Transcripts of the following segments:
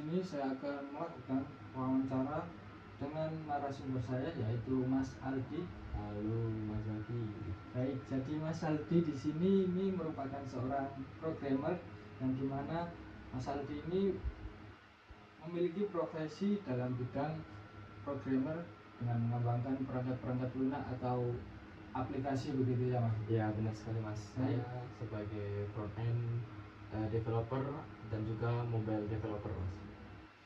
sini saya akan melakukan wawancara dengan narasumber saya, yaitu Mas Aldi. Halo Mas Aldi. Baik, jadi Mas Aldi di sini ini merupakan seorang programmer yang dimana Mas Aldi ini memiliki profesi dalam bidang programmer dengan mengembangkan perangkat-perangkat lunak atau aplikasi, begitu ya Mas? Ya, benar sekali Mas. Saya sebagai front-end developer dan juga mobile developer Mas.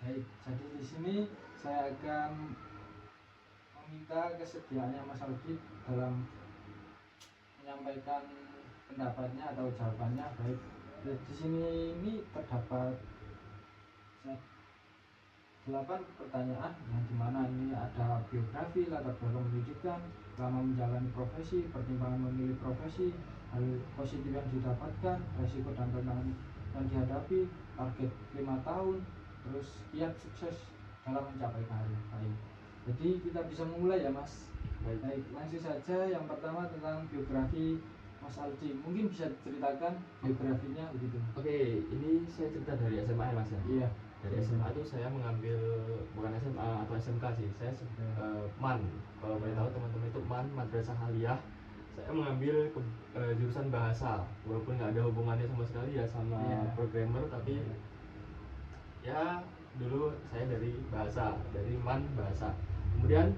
Baik, jadi di sini saya akan meminta kesediaannya Mas Aldi dalam menyampaikan pendapatnya atau jawabannya. Baik, di sini ini terdapat 8 pertanyaan yang dimana ini ada biografi, latar belakang pendidikan, lama menjalani profesi, pertimbangan memilih profesi, hal positif yang didapatkan, resiko dan tantangan yang dihadapi, target 5 tahun, terus kiat sukses dalam mencapai karir. Baik, jadi kita bisa memulai ya Mas. Baik, langsung saja. Yang pertama tentang biografi Mas Aldi, mungkin bisa diceritakan biografinya begitu. Oke, ini saya cerita dari SMA ya Mas ya? Iya. Dari SMA itu saya mengambil, bukan SMA atau SMK sih, saya MAN. Kalau boleh tahu teman-teman itu MAN, Madrasah Aliyah. Saya mengambil jurusan bahasa, walaupun nggak ada hubungannya sama sekali ya sama programmer, tapi ya dulu saya dari bahasa, dari MAN bahasa. Kemudian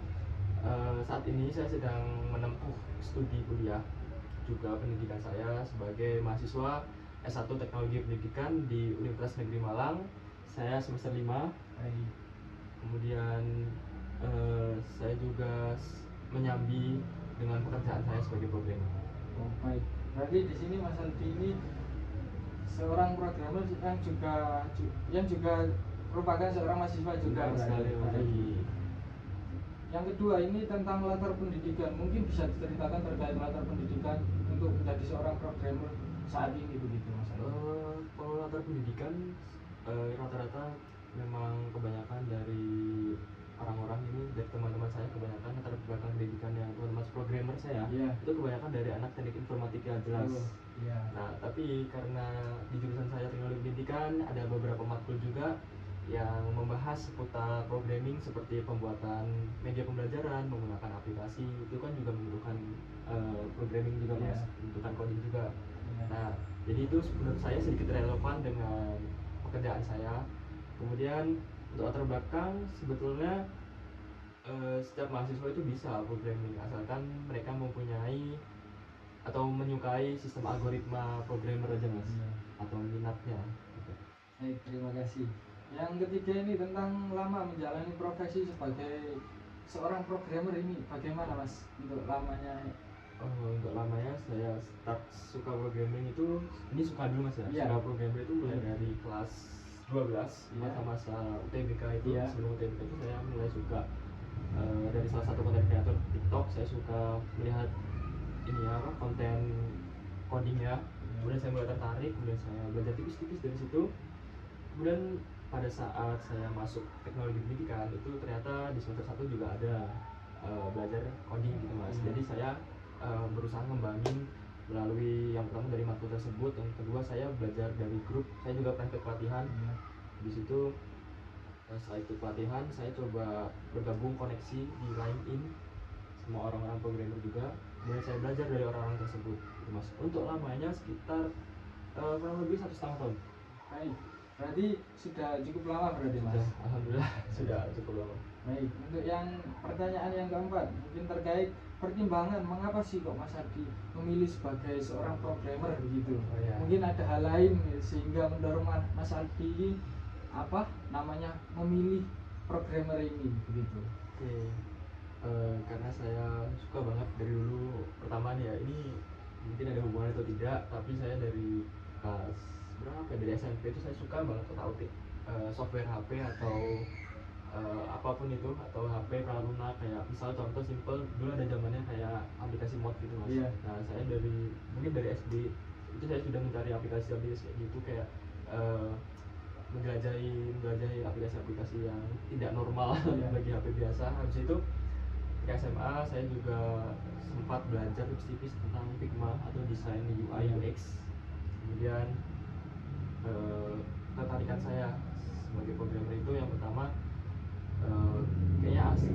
saat ini saya sedang menempuh studi kuliah, juga pendidikan saya sebagai mahasiswa S1 Teknologi Pendidikan di Universitas Negeri Malang. Saya semester 5. Kemudian saya juga menyambi dengan pekerjaan saya sebagai programmer. Oh, baik. Berarti di sini Mas Aldi ini seorang programmer yang juga merupakan seorang mahasiswa juga. Sekali. Yang kedua ini tentang latar pendidikan, mungkin bisa diceritakan terkait latar pendidikan untuk menjadi seorang programmer saat ini begitu Mas Aldi. Kalau latar pendidikan rata-rata memang kebanyakan dari orang-orang ini, dari teman-teman saya, kebanyakan latar belakang pendidikan yang teman-teman programmer saya itu kebanyakan dari anak teknik informatika jelas. Nah, tapi karena di jurusan saya teknologi pendidikan ada beberapa matkul juga yang membahas seputar programming, seperti pembuatan media pembelajaran menggunakan aplikasi, itu kan juga membutuhkan programming juga Mas, membutuhkan coding juga. Nah, jadi itu menurut saya sedikit relevan dengan pekerjaan saya. Kemudian untuk latar belakang, sebetulnya setiap mahasiswa itu bisa programming asalkan mereka mempunyai atau menyukai sistem algoritma programmer aja Mas, atau minatnya gitu. Baik, terima kasih. Yang ketiga ini tentang lama menjalani profesi sebagai seorang programmer ini bagaimana Mas untuk lamanya? Untuk lamanya saya start suka programming itu, ini suka dulu Mas ya. Suka programming itu mulai dari kelas 12, masa-masa UTBK itu. Sebelum UTBK itu saya mulai suka dari salah satu konten kreator TikTok. Saya suka melihat konten codingnya. Kemudian saya mulai tertarik, kemudian saya belajar tipis-tipis dari situ. Kemudian pada saat saya masuk teknologi pendidikan itu ternyata di semester 1 juga ada belajar coding gitu Mas. Jadi saya berusaha ngembangin melalui yang pertama dari matkul tersebut, yang kedua saya belajar dari grup. Saya juga pernah ikut pelatihan. Di situ setelah ikut pelatihan saya coba bergabung koneksi di LinkedIn semua orang-orang programmer juga. Kemudian saya belajar dari orang-orang tersebut gitu Mas. Untuk lamanya sekitar kurang lebih 1,5 tahun. Baik, berarti sudah cukup lama berarti Mas? Alhamdulillah sudah cukup lama. Baik, untuk yang pertanyaan yang keempat, mungkin terkait pertimbangan mengapa sih kok Mas Aldi memilih sebagai seorang programmer begitu. Mungkin ada hal lain sehingga mendorong Mas Aldi memilih programmer ini begitu. Karena saya suka banget dari dulu. Pertama nih ya, ini mungkin ada hubungan atau tidak, tapi saya dari kelas dari SMP itu saya suka banget otak-atik software HP atau apapun itu, atau HP perangkat lunak. Kayak misal contoh simple, dulu ada zamannya kayak aplikasi mod gitu Mas. Nah, saya mungkin dari SD itu saya sudah mencari aplikasi kayak gitu, kayak menjelajahi aplikasi-aplikasi yang tidak normal bagi HP biasa. Habis itu ke SMA saya juga sempat belajar tipis-tipis tentang Figma atau desain UI UX. Kemudian ketertarikan saya sebagai programmer itu yang pertama kayaknya asik,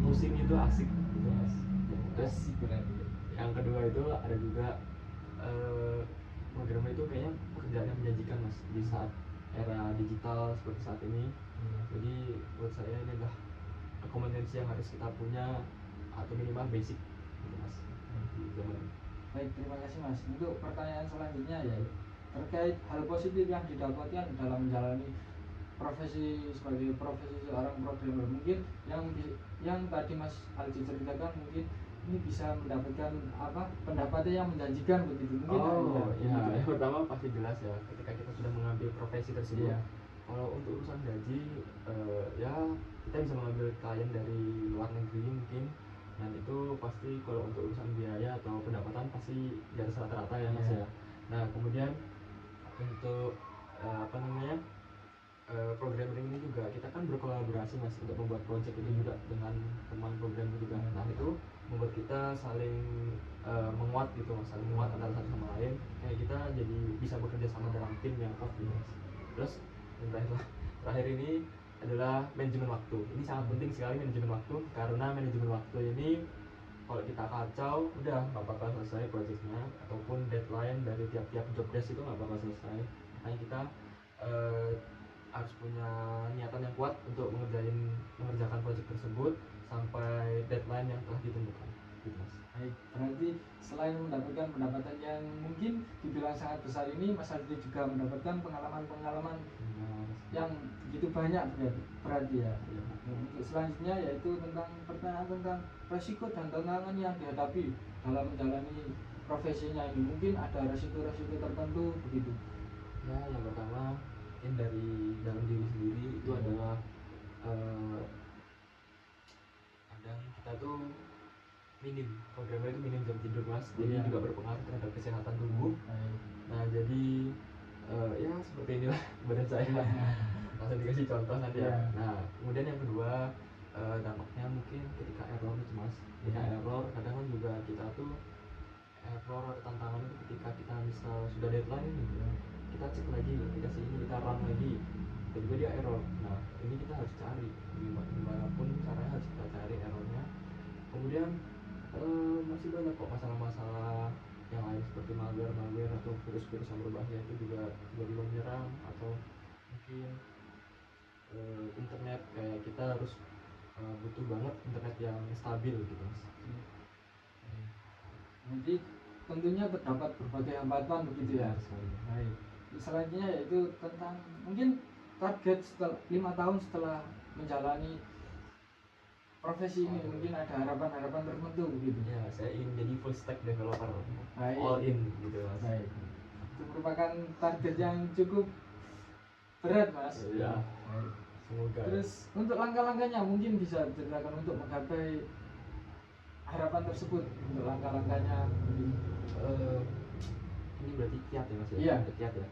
pusing itu asik gitu mas. Terus yang kedua itu ada juga programmer itu kayaknya pekerjaannya menjanjikan mas di saat era digital seperti saat ini. Jadi buat saya ini adalah kompetensi yang harus kita punya atau minimal basic gitu mas di zaman ini. Baik, terima kasih mas. Untuk pertanyaan selanjutnya ya terkait hal positif yang didapatkan dalam menjalani profesi sebagai profesi seorang programmer, mungkin yang tadi mas Aldi ceritakan, mungkin ini bisa mendapatkan apa pendapatnya yang menjanjikan begitu mungkin. Ya yang pertama pasti jelas ya ketika kita sudah mengambil profesi tersebut. Kalau untuk urusan gaji ya kita bisa mengambil klien dari luar negeri mungkin, dan itu pasti kalau untuk urusan biaya atau pendapatan pasti di atas rata-rata ya mas ya. Nah kemudian untuk programmer ini juga kita kan berkolaborasi mas untuk membuat project itu juga dengan teman programmer juga. Nah itu membuat kita saling menguat gitu mas, saling menguat antara satu sama lain, kayak kita jadi bisa bekerja sama dalam tim yang kuat gitu mas. Terus yang terakhir ini adalah manajemen waktu. Ini sangat penting sekali manajemen waktu, karena manajemen waktu ini kalau kita kacau udah nggak bakal selesai projectnya, ataupun deadline dari tiap-tiap job desk itu nggak bakal selesai. Makanya kita harus punya niatan yang kuat untuk mengerjakan project tersebut sampai deadline yang telah ditentukan gitu mas. Baik, berarti selain mendapatkan pendapatan yang mungkin dibilang sangat besar ini, Mas Aldi juga mendapatkan pengalaman-pengalaman yang begitu banyak berarti ya. Untuk selanjutnya yaitu tentang pertanyaan tentang resiko dan tantangan yang dihadapi dalam menjalani profesinya ini. Mungkin ada resiko-resiko tertentu begitu. Ya, yang pertama mungkin dari dalam diri sendiri itu adalah kadang kita tuh programmer itu minim jam tidur mas, jadi juga berpengaruh terhadap kesehatan tubuh. Nah jadi ya seperti inilah badan saya. Langsung dikasih contoh nanti ya. Nah kemudian yang kedua dampaknya mungkin ketika error itu mas. Ketika error kadang kan juga kita tuh error atau tantangan itu ketika kita misal sudah deadline gitu, kita cek lagi aplikasi ini, kita run lagi, tiba-tiba dia error. Nah ini kita harus cari gimana pun caranya, harus kita cari errornya. Kemudian masih banyak kok masalah-masalah yang lain seperti malware atau virus-virus yang berbahaya itu juga tiba-tiba menyerang, atau mungkin internet, kayak kita harus butuh banget internet yang stabil gitu mas. Jadi tentunya terdapat berbagai hambatan begitu ya. Baik. Selanjutnya yaitu tentang mungkin target setelah 5 tahun setelah menjalani profesi ini, mungkin ada harapan-harapan tertentu begitu. Ya, saya ingin jadi full stack developer. All in gitu mas. Baik. Itu merupakan target yang cukup berat mas. Ya. Semoga. Terus untuk langkah-langkahnya mungkin bisa diceritakan untuk menggapai harapan tersebut, untuk langkah-langkahnya. Ini berarti kiat ya mas ya. Iya. Kiat ya.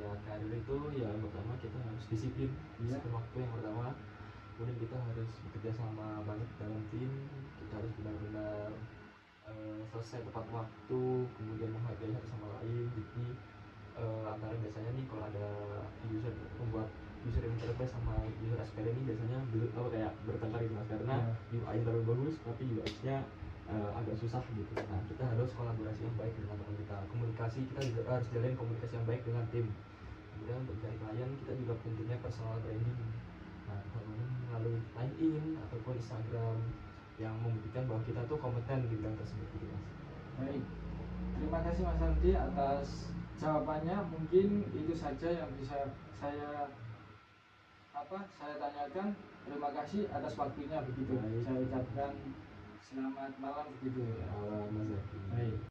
Ya karir itu ya yang pertama kita harus disiplin waktu yang pertama. Kemudian kita harus bekerja sama banget dalam tim, kita harus benar-benar selesai tepat waktu, kemudian menghargai satu sama lain. Jadi antara biasanya nih kalau ada membuat user interface sama user experience ini biasanya kayak bertengkar gitu mas, karena UI terlalu bagus tapi UX-nya agak susah gitu. Nah kita harus kolaborasi yang baik dengan teman kita, komunikasi kita juga harus jalin komunikasi yang baik dengan tim. Kemudian untuk mencari klien kita juga pentingnya personal branding. Nah melalui LinkedIn ataupun Instagram yang membuktikan bahwa kita tuh kompeten di bidang tersebut gitu mas. Baik, terima kasih Mas Aldi atas jawabannya. Mungkin itu saja yang bisa saya tanyakan. Terima kasih atas waktunya begitu. Saya ucapkan selamat malam begitu ya. Mas. Baik.